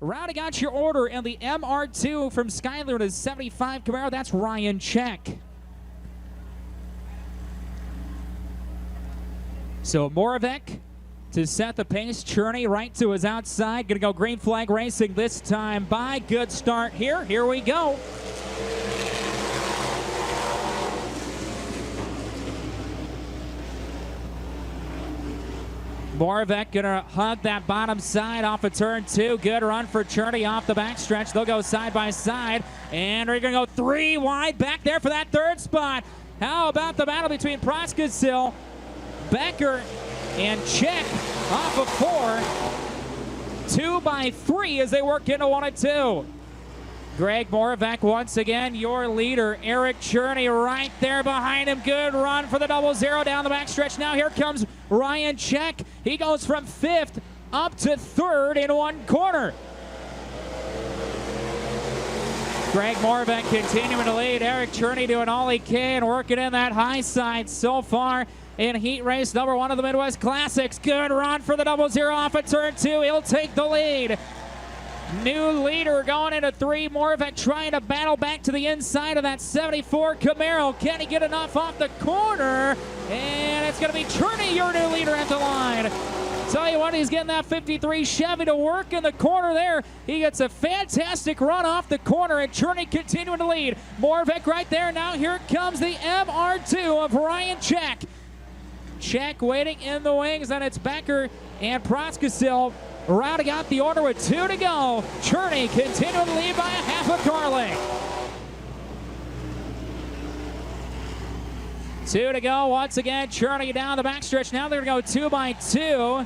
Rounding out your order in the MR2 from Skyler to 75 Camaro, that's Ryan Check. So Moravec to set the pace. Cherney right to his outside. Going to go green flag racing this time by. Good start here. Here we go. Moravec gonna hug that bottom side off of turn 2. Good run for Cherney off the backstretch. They'll go side by side, and we're gonna go 3 wide back there for that 3rd spot. How about the battle between Proskausil, Becker, and Check off of 4. 2 by 3 as they work into 1 and 2. Greg Moravec once again, your leader. Eric Cherney right there behind him. Good run for the 0-0 down the backstretch. Now here comes Ryan Check. He goes from 5th up to 3rd in 1 corner. Greg Moravec continuing to lead. Eric Cherney doing all he can, working in that high side so far in heat race number 1 of the Midwest Classics. Good run for the 0-0 off at turn 2. He'll take the lead. New leader going into 3. Moravec trying to battle back to the inside of that 74 Camaro. Can he get enough off the corner? And it's going to be Cherney, your new leader at the line. Tell you what, he's getting that 53 Chevy to work in the corner there. He gets a fantastic run off the corner, and Cherney continuing to lead. Moravec right there. Now here comes the MR2 of Ryan Check. Check waiting in the wings, and it's Becker and Proskausil rounding out the order with 2 to go. Cherney continuing to lead by a half a car length. 2 to go once again. Cherney down the backstretch. Now they're going to go 2 by 2.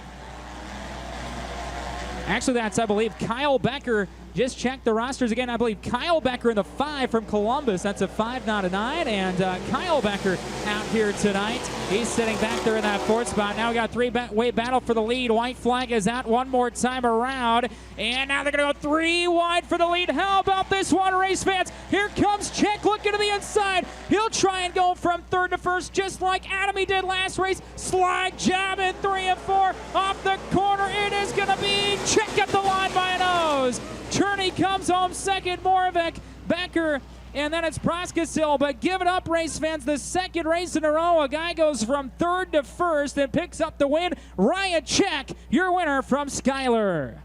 Actually, that's, I believe, Kyle Becker. Just check the rosters again. I believe Kyle Becker in the 5 from Columbus. That's a 5, not a 9. And Kyle Becker out here tonight. He's sitting back there in that 4th spot. Now we got a 3-way battle for the lead. White flag is out one more time around. And now they're going to go 3 wide for the lead. How about this one, race fans? Here comes Check looking to the inside. He'll try and go from 3rd to 1st just like Adam he did last race. Slide job in 3 and 4 off the corner. It is going to be Check at the line by a nose. Cherney comes home 2nd, Moravec, Becker, and then it's Proskausil. But give it up, race fans. The 2nd race in a row. A guy goes from 3rd to 1st and picks up the win. Ryan Check, your winner from Skyler.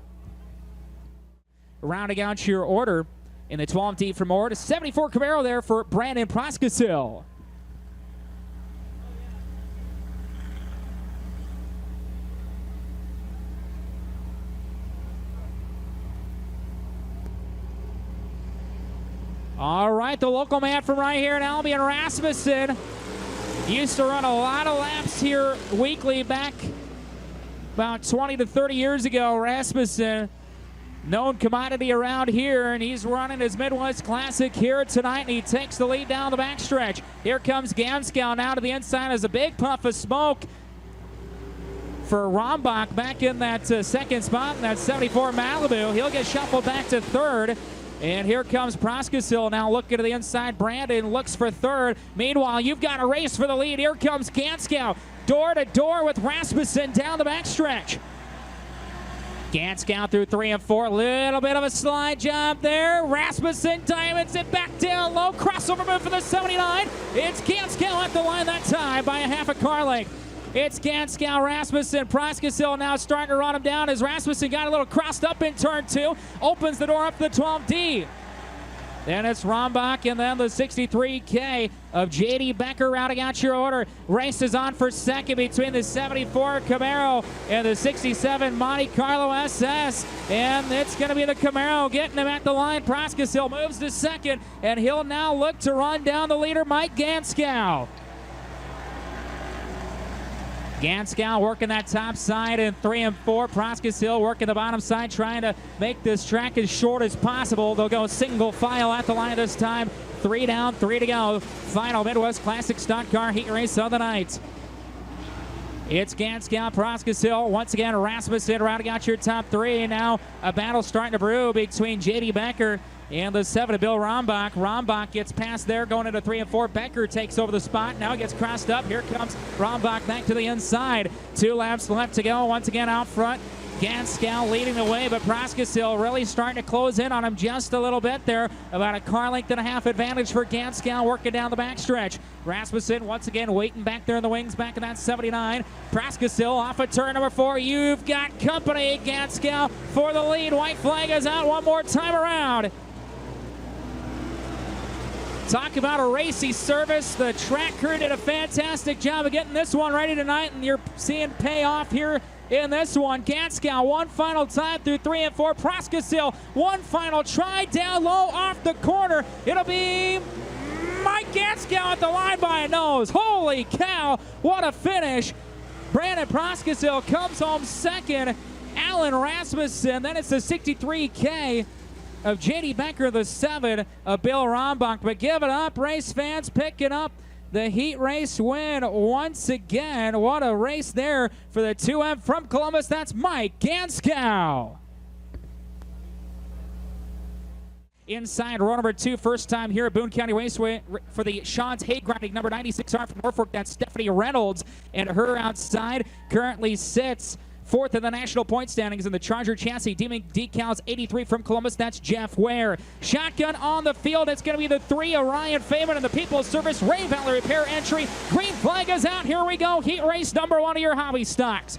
Rounding out your order in the 12D from Ord, 74 Camaro there for Brandon Proskausil. All right, the local man from right here in Albion, Rasmussen, used to run a lot of laps here weekly back about 20 to 30 years ago. Rasmussen, known commodity around here, and he's running his Midwest Classic here tonight, and he takes the lead down the backstretch. Here comes Ganskow now to the inside as a big puff of smoke for Rombach back in that 2nd spot in that 74 Malibu. He'll get shuffled back to 3rd. And here comes Proskausil now looking to the inside. Brandon looks for 3rd. Meanwhile, you've got a race for the lead. Here comes Ganskow, door to door with Rasmussen down the backstretch. Ganskow through 3 and 4. Little bit of a slide job there. Rasmussen diamonds it back down low. Crossover move for the 79. It's Ganskow at the line that time by a half a car length. It's Ganskow, Rasmussen. Proskausil now starting to run him down as Rasmussen got a little crossed up in turn 2. Opens the door up to the 12D. Then it's Rombach and then the 63K of J.D. Becker rounding out your order. Race is on for 2nd between the 74 Camaro and the 67 Monte Carlo SS. And it's going to be the Camaro getting him at the line. Proskausil moves to 2nd, and he'll now look to run down the leader, Mike Ganskow. Ganskow working that top side in 3 and 4. Proskausil working the bottom side, trying to make this track as short as possible. They'll go single file at the line this time. 3 down, 3 to go. Final Midwest Classic Stunt Car Heat Race of the night. It's Ganskow, Proskausil. Once again, Rasmussen rounding out your top 3. Now a battle starting to brew between J.D. Becker and the 7 of Bill Rombach. Rombach gets past there, going into 3 and 4. Becker takes over the spot. Now gets crossed up. Here comes Rombach back to the inside. 2 laps left to go. Once again out front, Ganscow leading the way, but Proskasil really starting to close in on him just a little bit there. About a car length and a half advantage for Ganscow working down the backstretch. Rasmussen once again waiting back there in the wings back in that 79. Proskasil off of turn number 4. You've got company. Ganscow for the lead. White flag is out one more time around. Talk about a racy service. The track crew did a fantastic job of getting this one ready tonight, and you're seeing payoff here in this one. Ganscow one final time through 3 and 4. Proskasil one final try down low off the corner. It'll be Mike Ganscow at the line by a nose. Holy cow, what a finish. Brandon Proskasil comes home second. Alan Rasmussen, then it's the 63K of J.D. Becker, the 7 of Bill Rombach. But give it up, race fans, picking up the heat race win once again. What a race there for the 2M from Columbus. That's Mike Ganscow. Inside row number 2, first time here at Boone County Raceway for the Sean's hay grinding number 96R from Norfolk. That's Stephanie Reynolds, and her outside currently sits 4th in the national point standings in the Charger chassis. Decals 83 from Columbus. That's Jeff Ware. Shotgun on the field. It's going to be the 3 of Ryan Feynman and the People's Service Ray Valley Repair entry. Green flag is out. Here we go. Heat race number 1 of your hobby stocks.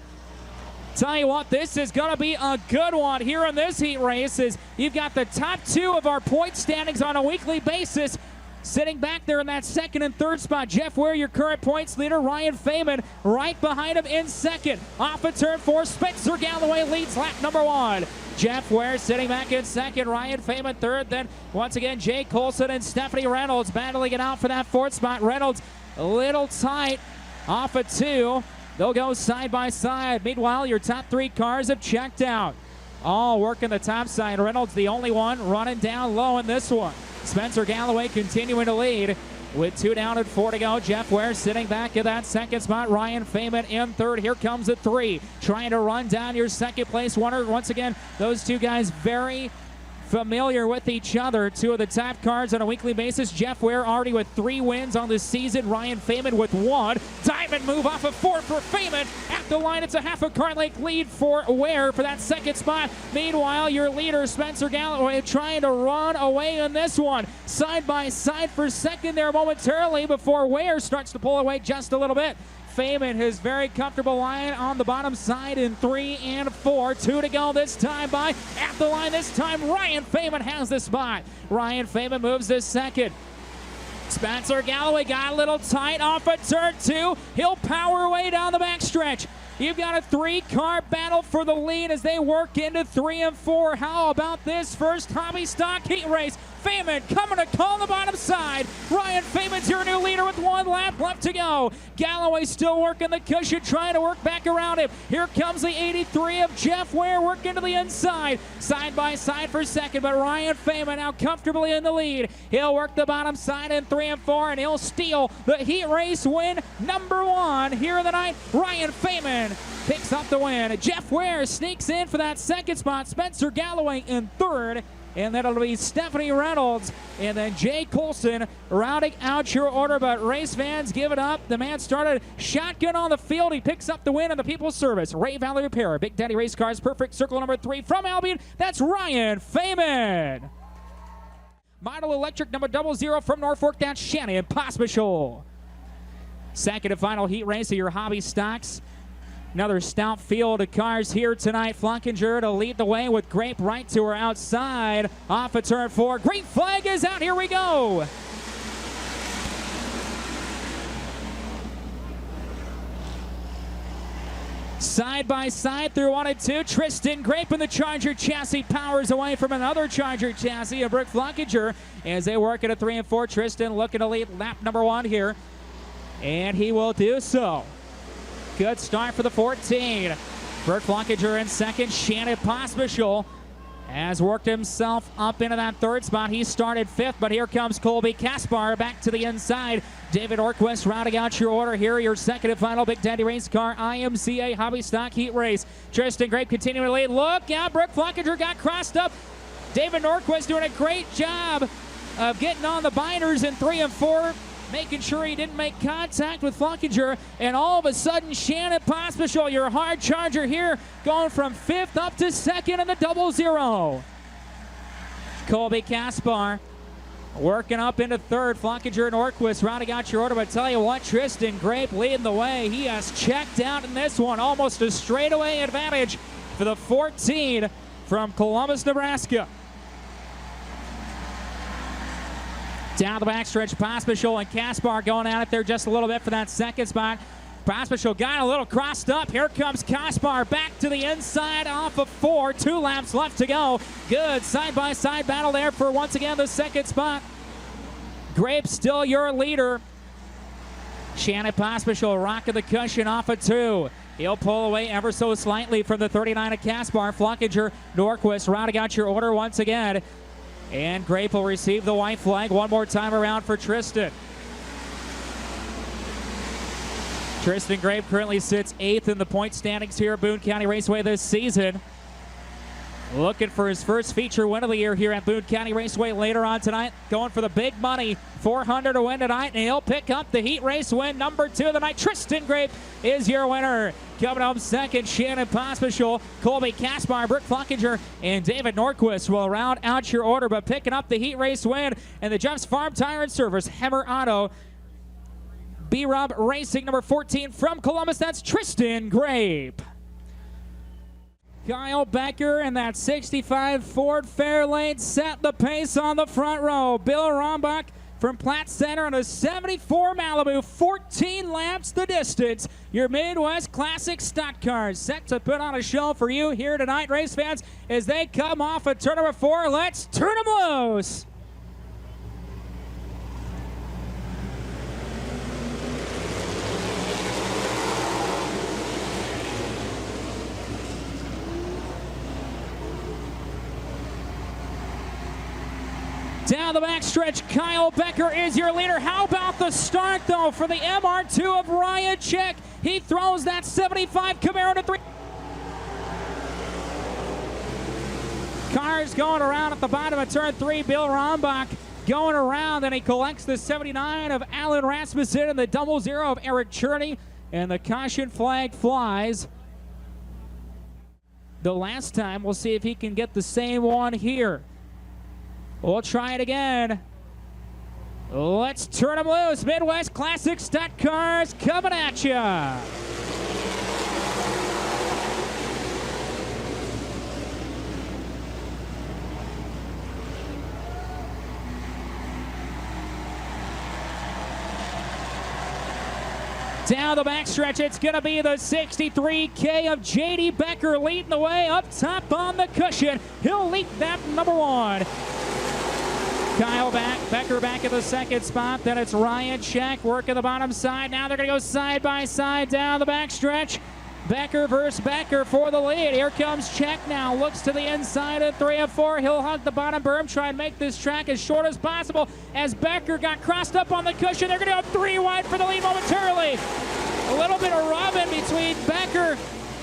Tell you what, this is going to be a good one here in this heat race. Is you've got the top 2 of our point standings on a weekly basis. Sitting back there in that 2nd and 3rd spot, Jeff Ware, your current points leader. Ryan Feynman right behind him in 2nd. Off of turn 4, Spencer Galloway leads lap number 1. Jeff Ware sitting back in 2nd. Ryan Feynman 3rd. Then once again, Jay Colson and Stephanie Reynolds battling it out for that 4th spot. Reynolds a little tight off of 2. They'll go side by side. Meanwhile, your top 3 cars have checked out. All working the top side. Reynolds the only one running down low in this one. Spencer Galloway continuing to lead with 2 down and 4 to go. Jeff Ware sitting back in that 2nd spot. Ryan Feynman in 3rd. Here comes the 3. Trying to run down your 2nd place winner. Once again, those 2 guys very familiar with each other. 2 of the top cars on a weekly basis. Jeff Ware already with 3 wins on the season. Ryan Feynman with 1. Diamond move off of 4 for Feynman. At the line, it's a half a car length lead for Ware for that 2nd spot. Meanwhile, your leader, Spencer Galloway, trying to run away in this one. Side by side for 2nd there momentarily before Ware starts to pull away just a little bit. Feynman, his very comfortable line on the bottom side in 3 and 4. 2 to go this time by. At the line this time, Ryan Feynman has the spot. Ryan Feynman moves to 2nd. Spencer Galloway got a little tight off of turn 2. He'll power away down the backstretch. You've got a 3-car battle for the lead as they work into 3 and 4. How about this first hobby stock heat race? Feynman coming to call the bottom side. Ryan Feynman's your new leader with 1 lap left to go. Galloway still working the cushion, trying to work back around him. Here comes the 83 of Jeff Ware working to the inside. Side by side for 2nd, but Ryan Feynman now comfortably in the lead. He'll work the bottom side in 3 and 4, and he'll steal the heat race win number 1 here in the night. Ryan Feynman picks up the win. Jeff Ware sneaks in for that 2nd spot. Spencer Galloway in 3rd. And that'll be Stephanie Reynolds and then Jay Colson rounding out your order. But race fans, give it up. The man started shotgun on the field. He picks up the win in the People's Service. Ray Valley Repair, Big Daddy Race Cars, perfect circle number 3 from Albion. That's Ryan Feynman. Model Electric number 00 from Norfolk. That's Shannon Pospischel. 2nd and final heat race of your hobby stocks. Another stout field of cars here tonight. Flunkinger to lead the way with Grape right to her outside. Off of turn 4. Green flag is out. Here we go. Side by side through 1 and 2. Tristan Grape in the Charger chassis powers away from another Charger chassis of Brooke Flunkinger as they work at a 3 and 4. Tristan looking to lead lap number 1 here. And he will do so. Good start for the 14. Bert Flunkinger in 2nd. Shannon Pospischel has worked himself up into that 3rd spot. He started 5th, but here comes Colby Kaspar back to the inside. David Orquist rounding out your order here. Your 2nd and final Big Daddy Race Car IMCA Hobby Stock Heat Race. Tristan Grape continuing to lead. Look out, Bert Flunkinger got crossed up. David Orquist doing a great job of getting on the binders in 3 and 4. making sure he didn't make contact with Fluckinger, and all of a sudden Shannon Pospisil, your hard charger here, going from 5th up to 2nd in the 0-0. Colby Kaspar working up into 3rd. Fluckinger and Orquist rounding out your order. But I tell you what, Tristan Grape leading the way. He has checked out in this one. Almost a straightaway advantage for the 14 from Columbus, Nebraska. Down the backstretch, Pospisil and Kaspar going at it there just a little bit for that 2nd spot. Pospisil got a little crossed up. Here comes Kaspar back to the inside off of 4. 2 laps left to go. Good side-by-side battle there for, once again, the 2nd spot. Grape still your leader. Shannon Pospisil rocking the cushion off of 2. He'll pull away ever so slightly from the 39 of Kaspar. Fluckinger, Norquist rounding out your order once again. And Grape will receive the white flag one more time around for Tristan. Tristan Grape currently sits 8th in the point standings here at Boone County Raceway this season. Looking for his first feature win of the year here at Boone County Raceway later on tonight. Going for the big money, $400 to win tonight, and he'll pick up the heat race win number 2 of the night. Tristan Grape is your winner. Coming home 2nd, Shannon Pospisil, Colby Kaspar, Brooke Fluckinger, and David Norquist will round out your order, but picking up the heat race win. And the Jeff's Farm Tire and Service, Hemmer Auto, B-Rob Racing, number 14 from Columbus, that's Tristan Grape. Kyle Becker and that 65 Ford Fairlane set the pace on the front row. Bill Rombach from Platte Center in a 74 Malibu, 14 laps the distance. Your Midwest Classic stock cars set to put on a show for you here tonight, race fans, as they come off of turn number 4. Let's turn them loose. Down the backstretch, Kyle Becker is your leader. How about the start, though, for the MR2 of Ryan Chick? He throws that 75 Camaro to 3. Cars going around at the bottom of turn 3. Bill Rombach going around, and he collects the 79 of Alan Rasmussen and the 00 of Eric Cherney, and the caution flag flies. The last time, we'll see if he can get the same one here. We'll try it again. Let's turn them loose. Midwest Classic stock cars coming at ya. Down the backstretch, it's going to be the 63K of J.D. Becker leading the way up top on the cushion. He'll lead that number 1. Kyle Becker back at the 2nd spot. Then it's Ryan Check working the bottom side. Now they're going to go side by side down the backstretch. Becker versus Becker for the lead. Here comes Check now. Looks to the inside of 3 of 4. He'll hug the bottom berm, try and make this track as short as possible. As Becker got crossed up on the cushion, they're going to go 3 wide for the lead momentarily. A little bit of rubbing between Becker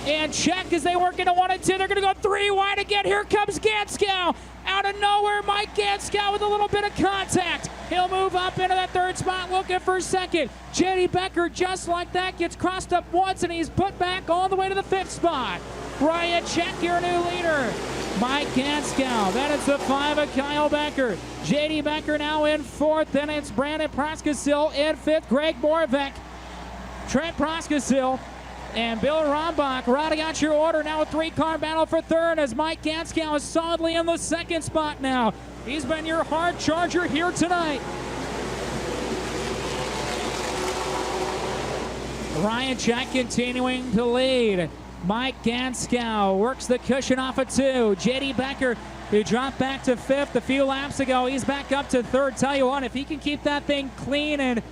and Check as they work into 1 and 2. They're going to go 3 wide again. Here comes Ganskow. Out of nowhere, Mike Ganskow with a little bit of contact. He'll move up into that 3rd spot, looking for 2nd. J.D. Becker, just like that, gets crossed up once, and he's put back all the way to the 5th spot. Ryan Check, your new leader. Mike Ganskow. Then it's the 5 of Kyle Becker. J.D. Becker now in 4th. Then it's Brandon Proskasil in 5th. Greg Moravec, Trent Proskasil, and Bill Rombach rounding out your order. Now a 3-car battle for 3rd as Mike Ganskow is solidly in the 2nd spot now. He's been your hard charger here tonight. Ryan Check continuing to lead. Mike Ganskow works the cushion off of 2. J.D. Becker, who dropped back to 5th a few laps ago, he's back up to 3rd. Tell you what, if he can keep that thing clean and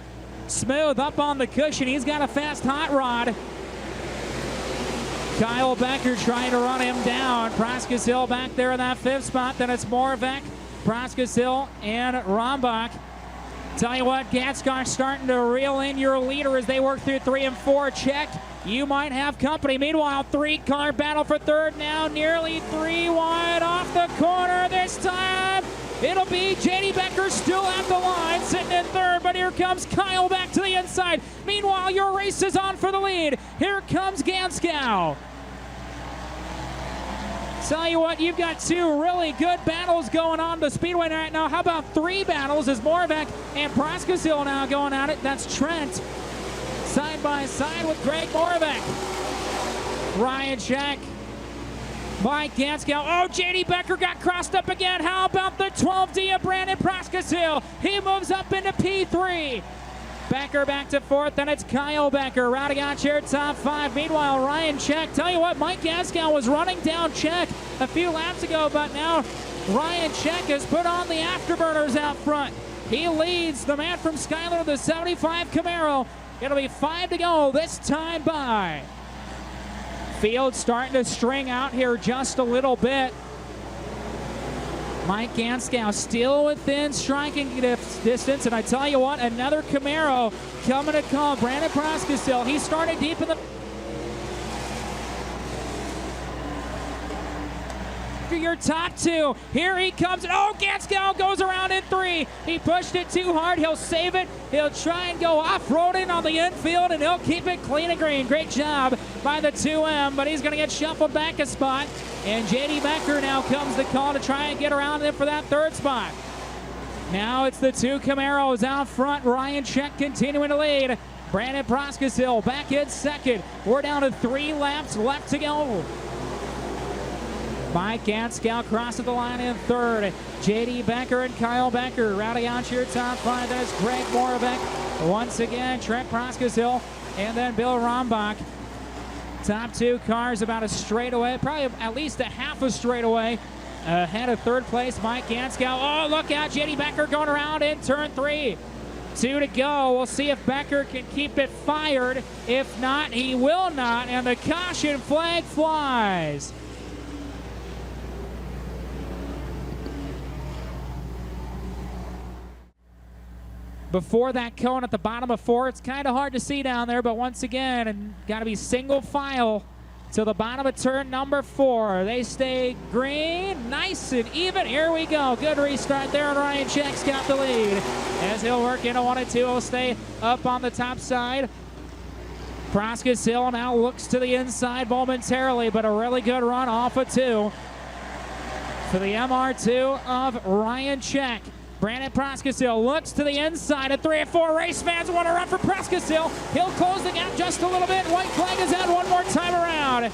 smooth up on the cushion, he's got a fast hot rod. Kyle Becker trying to run him down. Proskasil back there in that 5th spot. Then it's Moravec, Proskasil, and Rombach. Tell you what, Ganskow starting to reel in your leader as they work through 3 and 4. Check, you might have company. Meanwhile, 3-car battle for 3rd now. Nearly 3 wide off the corner this time. It'll be J.D. Becker still at the line, sitting in third, but here comes Kyle back to the inside. Meanwhile, your race is on for the lead. Here comes Ganskow. Tell you what, you've got two really good battles going on the Speedway right now. How about three battles as Moravec and Proskausil now going at it? That's Trent side by side with Greg Moravec. Ryan Scheck, Mike Ganskow. Oh, J.D. Becker got crossed up again. How about the 12D of Brandon Proskausil? He moves up into P3. Becker back to fourth, and it's Kyle Becker rounding out here top five. Meanwhile, Ryan Scheck. Tell you what, Mike Ganskow was running down Scheck a few laps ago, but now Ryan Scheck has put on the afterburners out front. He leads the man from Schuyler, the 75 Camaro. It'll be 5 to go this time by. Field starting to string out here just a little bit. Mike Ganskow still within striking distance, and I tell you what, another Camaro coming to call. Brandon Proskausil, he started deep in the... Your top two. Here he comes. Oh, Ganskow goes around in three. He pushed it too hard. He'll save it. He'll try and go off-roading on the infield, and he'll keep it clean and green. Great job by the 2M, but he's going to get shuffled back a spot. And J.D. Becker now comes the call to try and get around him for that third spot. Now it's the two Camaros out front. Ryan Scheck continuing to lead. Brandon Proskausil back in second. We're down to 3 laps left to go. Mike Ganskow crosses the line in third. J.D. Becker and Kyle Becker rounding out your top five. That's Greg Moravec. Once again, Trent Proskausil, and then Bill Rombach. Top two cars about a straightaway, probably at least a half a straightaway. Ahead of third place, Mike Ganskow. Oh, look out, J.D. Becker going around in turn 3. 2 to go. We'll see if Becker can keep it fired. If not, he will not, and the caution flag flies. Before that cone at the bottom of 4, it's kind of hard to see down there, but once again, and got to be single file to the bottom of turn number 4. They stay green, nice and even. Here we go. Good restart there, and Ryan Scheck's got the lead. As he'll work into 1 and 2, he'll stay up on the top side. Proskausil now looks to the inside momentarily, but a really good run off of 2 for the MR2 of Ryan Scheck. Brandon Proskausil looks to the inside at 3 and 4. Race fans want to run for Proskausil. He'll close the gap just a little bit. White flag is out one more time around.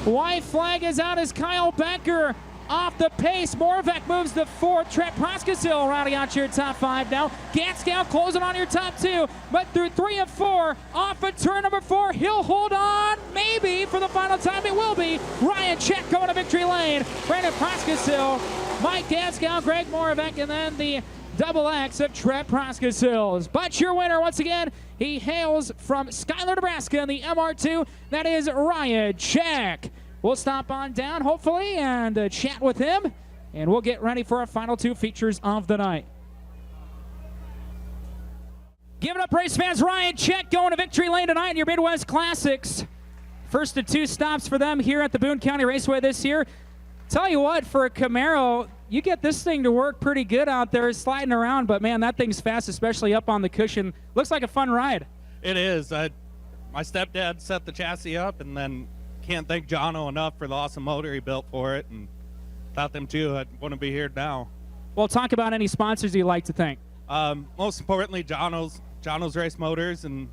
White flag is out as Kyle Becker off the pace. Moravec moves to 4th. Trent Proskausil rounding out your top 5 now. Ganskow closing on your top 2, but through 3 and 4, off of turn number 4, he'll hold on. Maybe for the final time it will be. Ryan Scheck going to victory lane. Brandon Proskausil, Mike Ganskow, Greg Moravec, and then the double X of Trent Proskausil. But your winner, once again, he hails from Schuyler, Nebraska, in the MR2. That is Ryan Scheck. We'll stop on down, hopefully, and chat with him, and we'll get ready for our final 2 features of the night. Give it up, race fans. Ryan Scheck going to victory lane tonight in your Midwest Classics. First of 2 stops for them here at the Boone County Raceway this year. Tell you what, for a Camaro, you get this thing to work pretty good out there sliding around, but man, that thing's fast, especially up on the cushion. Looks like a fun ride. It is. My stepdad set the chassis up, and then can't thank Jono enough for the awesome motor he built for it, and without them too, I wouldn't be here now. Well, talk about any sponsors you'd like to thank. Most importantly, Jono's Race Motors, and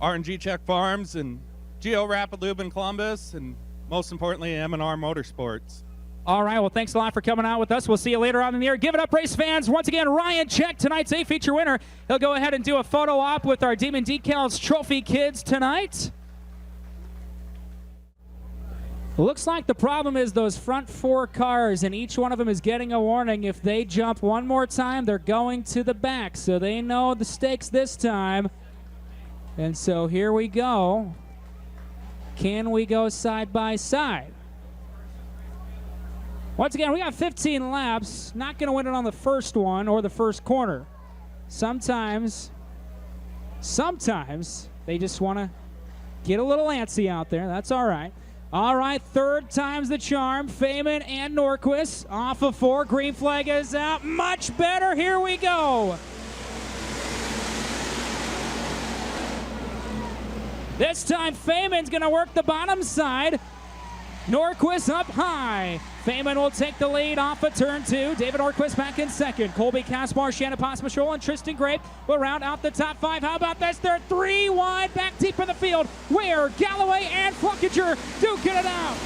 R&G Check Farms, and Geo Rapid Lube in Columbus, and most importantly, M&R Motorsports. All right, well, thanks a lot for coming out with us. We'll see you later on in the year. Give it up, race fans. Once again, Ryan Scheck, tonight's A-feature winner. He'll go ahead and do a photo op with our Demon Decals Trophy kids tonight. Looks like the problem is those front 4 cars, and each one of them is getting a warning. If they jump one more time, they're going to the back, so they know the stakes this time. And so here we go. Can we go side by side? Once again, we got 15 laps. Not going to win it on the first one or the first corner. Sometimes they just want to get a little antsy out there. That's all right. All right, third time's the charm. Feynman and Norquist off of 4. Green flag is out. Much better. Here we go. This time, Feynman's going to work the bottom side. Norquist up high. Feynman will take the lead off of turn 2. David Norquist back in second. Colby Caspar, Shannon Posmachol, and Tristan Grape will round out the top 5. How about this? They're 3 wide back deep in the field. Ware, Galloway, and Fluckinger duking it out.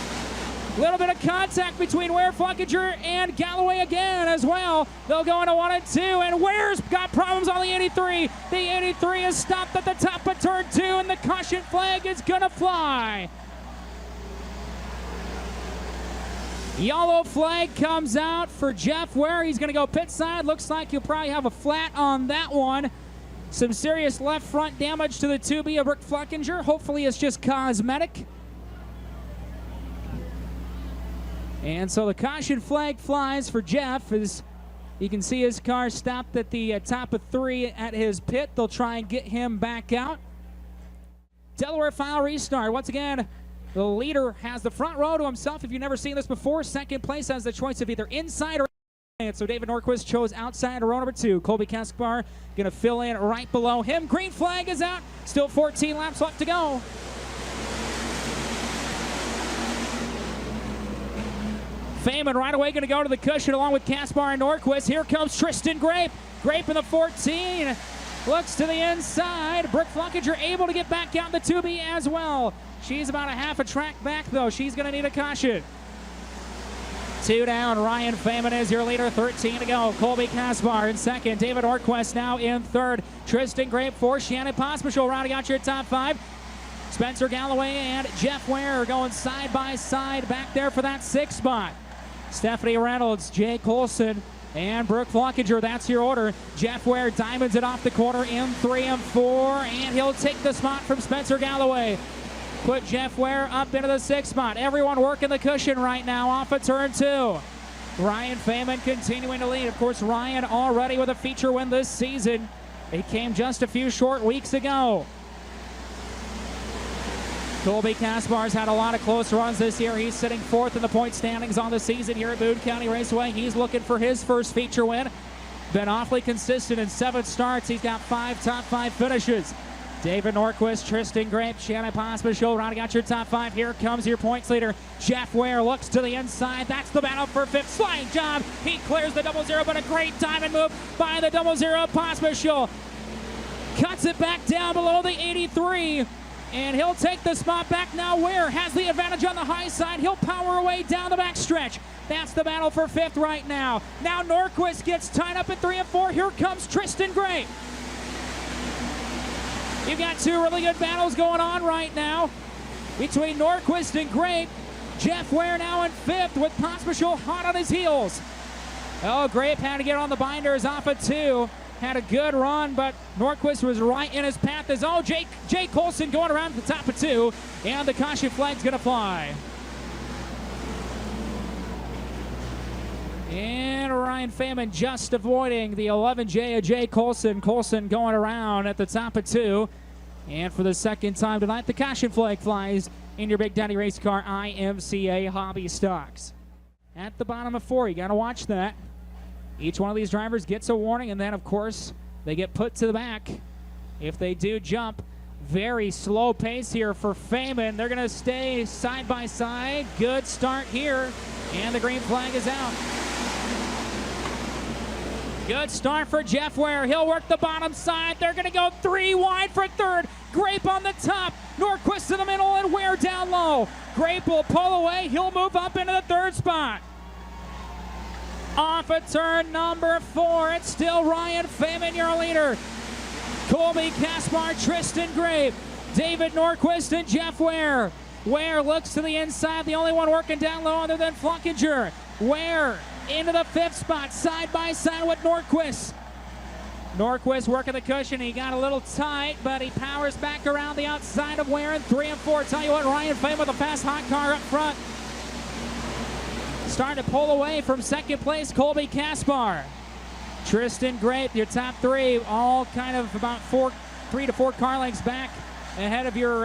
A little bit of contact between Ware, Fluckinger, and Galloway again as well. They'll go into 1 and 2, and Ware's got problems on the 83. The 83 is stopped at the top of turn 2, and the caution flag is going to fly. Yellow flag comes out for Jeff Ware. He's going to go pit side. Looks like he'll probably have a flat on that one. Some serious left front damage to the 2B of Rick Fluckinger. Hopefully it's just cosmetic. And so the caution flag flies for Jeff. As you can see, his car stopped at the top of 3 at his pit. They'll try and get him back out. Delaware final restart. Once again, the leader has the front row to himself. If you've never seen this before, second place has the choice of either inside or outside. So David Norquist chose outside row number 2. Colby Caspar going to fill in right below him. Green flag is out. Still 14 laps left to go. Feynman right away going to go to the cushion along with Caspar and Norquist. Here comes Tristan Grape. Grape in the 14. Looks to the inside. Brooke Fluckinger able to get back out in the 2B as well. She's about a half a track back, though. She's going to need a caution. 2 down. Ryan Feynman is your leader. 13 to go. Colby Caspar in second. David Norquist now in third. Tristan Grape 4. Shannon Posmachol rounding out your top 5. Spencer Galloway and Jeff Ware are going side by side back there for that 6th spot. Stephanie Reynolds, Jay Colson, and Brooke Fluckinger. That's your order. Jeff Ware diamonds it off the corner in 3 and 4, and he'll take the spot from Spencer Galloway. Put Jeff Ware up into the 6th spot. Everyone working the cushion right now off of turn 2. Ryan Feynman continuing to lead. Of course, Ryan already with a feature win this season. It came just a few short weeks ago. Colby Caspar's had a lot of close runs this year. He's sitting 4th in the point standings on the season here at Boone County Raceway. He's looking for his first feature win. Been awfully consistent in 7 starts. He's got 5 top 5 finishes. David Norquist, Tristan Grape, Shannon Posmachol rounding out your top 5. Here comes your points leader. Jeff Ware looks to the inside. That's the battle for 5th. Flying job. He clears the 00, but a great diamond move by the 00. Posmachol cuts it back down below the 83. And he'll take the spot back now. Ware has the advantage on the high side. He'll power away down the back stretch. That's the battle for 5th right now. Now Norquist gets tied up at 3 and 4. Here comes Tristan Grape. You've got 2 really good battles going on right now between Norquist and Grape. Jeff Ware now in 5th with Posmachol hot on his heels. Oh, Grape had to get on the binders off of 2. Had a good run, but Norquist was right in his path. As Jay Colson going around the top of 2, and the caution flag's going to fly. And Ryan Feynman just avoiding the 11J of Jay Colson. Colson going around at the top of 2. And for the 2nd time tonight, the caution flag flies in your Big Daddy Race Car IMCA Hobby Stocks. At the bottom of 4, you got to watch that. Each one of these drivers gets a warning, and then, of course, they get put to the back if they do jump. Very slow pace here for Feynman. They're going to stay side by side. Good start here, and the green flag is out. Good start for Jeff Ware. He'll work the bottom side. They're going to go 3 wide for 3rd. Grape on the top. Norquist in the middle, and Ware down low. Grape will pull away. He'll move up into the 3rd spot. Off of turn number 4, it's still Ryan Feynman, your leader. Colby Caspar, Tristan Grape, David Norquist, and Jeff Ware. Ware looks to the inside, the only one working down low other than Fluckinger. Ware into the 5th spot, side by side with Norquist. Norquist working the cushion. He got a little tight, but he powers back around the outside of Ware in 3 and 4. Tell you what, Ryan Feynman with a fast hot car up front. Starting to pull away from 2nd place, Colby Caspar. Tristan Grape, your top 3, all kind of about 3 to 4 car lengths back ahead of your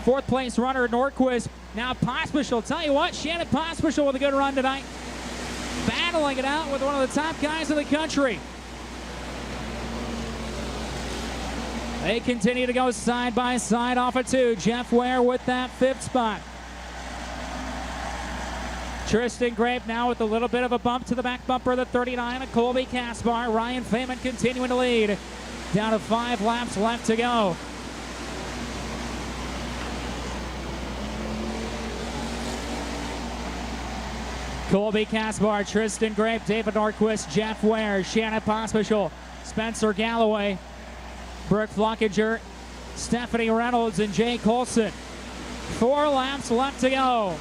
4th place runner, Norquist. Now Pospisil, tell you what, Shannon Pospisil with a good run tonight. Battling it out with one of the top guys in the country. They continue to go side by side off of 2. Jeff Ware with that 5th spot. Tristan Grape now with a little bit of a bump to the back bumper of the 39 of Colby Kaspar. Ryan Feynman continuing to lead. Down to 5 laps left to go. Colby Kaspar, Tristan Grape, David Norquist, Jeff Ware, Shannon Pospisil, Spencer Galloway, Brooke Flockinger, Stephanie Reynolds, and Jay Colson. 4 laps left to go.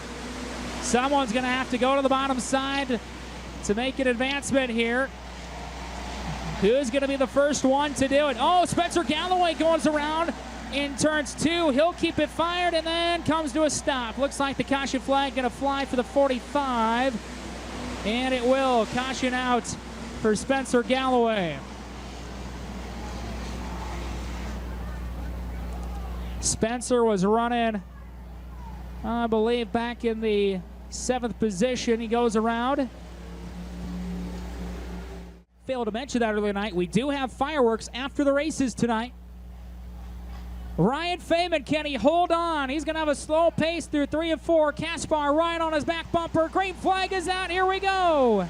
Someone's going to have to go to the bottom side to make an advancement here. Who's going to be the first one to do it? Oh, Spencer Galloway goes around in turns 2. He'll keep it fired and then comes to a stop. Looks like the caution flag going to fly for the 45. And it will. Caution out for Spencer Galloway. Spencer was running, I believe, back in the 7th position. He goes around. Failed to mention that earlier tonight. We do have fireworks after the races tonight. Ryan Feynman, can he hold on? He's going to have a slow pace through 3 and 4. Kaspar right on his back bumper. Green flag is out. Here we go.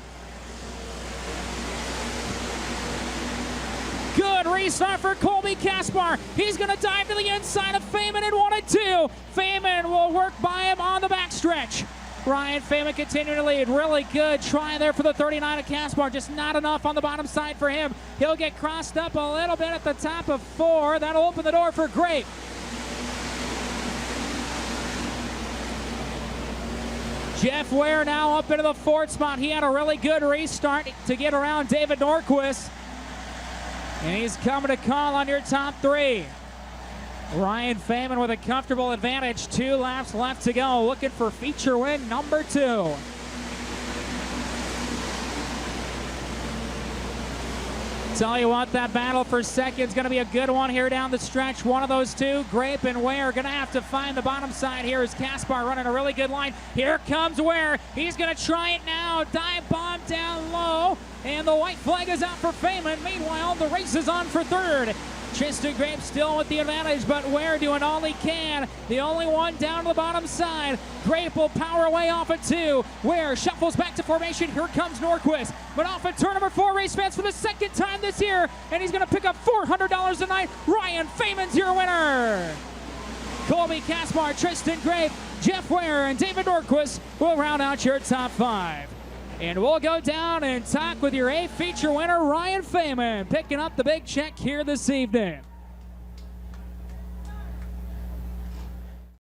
Good restart for Colby Kaspar. He's going to dive to the inside of Feynman in 1 and 2. Feynman will work by him on the backstretch. Ryan Feynman continuing to lead. Really good try there for the 39 of Kaspar. Just not enough on the bottom side for him. He'll get crossed up a little bit at the top of 4. That'll open the door for Grape. Jeff Ware now up into the 4th spot. He had a really good restart to get around David Norquist. And he's coming to call on your top 3. Ryan Feynman with a comfortable advantage. 2 laps left to go. Looking for feature win number 2. Tell you what, that battle for second is going to be a good one here down the stretch. One of those 2, Grape and Ware, are going to have to find the bottom side here as Kaspar running a really good line. Here comes Ware. He's going to try it now. Dive bomb down low. And the white flag is out for Feynman. Meanwhile, the race is on for 3rd. Tristan Grape still with the advantage, but Ware doing all he can. The only one down to the bottom side. Grape will power away off of 2. Ware shuffles back to formation. Here comes Norquist. But off of turn number 4, race fans for the 2nd time this year. And he's going to pick up $400 tonight. Ryan Feynman's your winner. Colby Kaspar, Tristan Grape, Jeff Ware, and David Norquist will round out your top 5. And we'll go down and talk with your 8th feature winner, Ryan Feynman, picking up the big check here this evening.